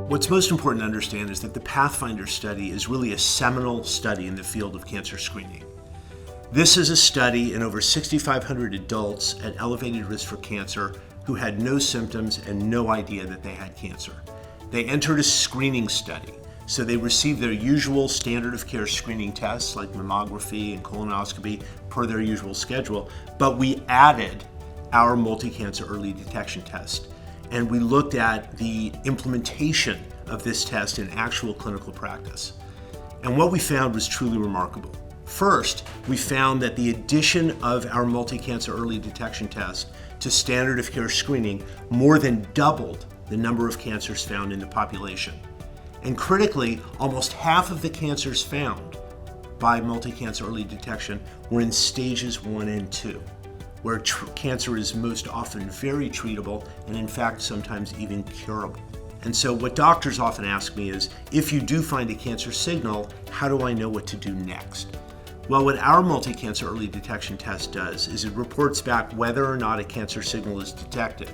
What's most important to understand is that the PATHFINDER study is really a seminal study in the field of cancer screening. This is a study in over 6,500 adults at elevated risk for cancer who had no symptoms and no idea that they had cancer. They entered a screening study, so they received their usual standard of care screening tests like mammography and colonoscopy per their usual schedule, but we added our multi-cancer early detection test. And we looked at the implementation of this test in actual clinical practice. And what we found was truly remarkable. First, we found that the addition of our multi-cancer early detection test to standard of care screening more than doubled the number of cancers found in the population. And critically, almost half of the cancers found by multi-cancer early detection were in stages 1 and 2, where cancer is most often very treatable and in fact sometimes even curable. And so what doctors often ask me is, if you do find a cancer signal, how do I know what to do next? Well, what our multi-cancer early detection test does is it reports back whether or not a cancer signal is detected.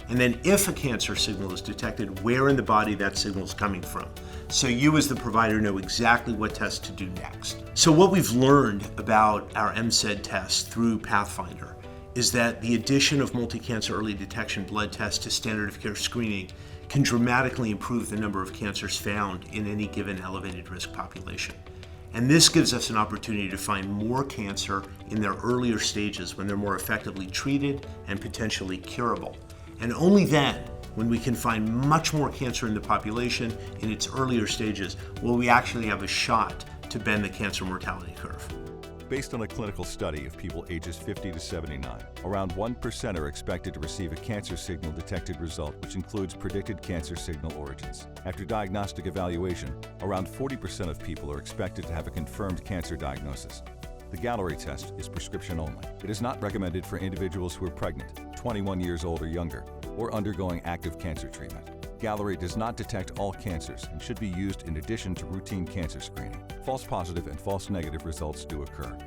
And then if a cancer signal is detected, where in the body that signal is coming from. So you as the provider know exactly what test to do next. So what we've learned about our MCED test through PATHFINDER is that the addition of multi-cancer early detection blood tests to standard of care screening can dramatically improve the number of cancers found in any given elevated risk population. And this gives us an opportunity to find more cancer in their earlier stages when they're more effectively treated and potentially curable. And only then, when we can find much more cancer in the population in its earlier stages, will we actually have a shot to bend the cancer mortality curve. Based on a clinical study of people ages 50 to 79, around 1% are expected to receive a cancer signal detected result, which includes predicted cancer signal origins. After diagnostic evaluation, around 40% of people are expected to have a confirmed cancer diagnosis. The Gallery test is prescription only. It is not recommended for individuals who are pregnant, 21 years old or younger, or undergoing active cancer treatment. Gallery does not detect all cancers and should be used in addition to routine cancer screening. False positive and false negative results do occur.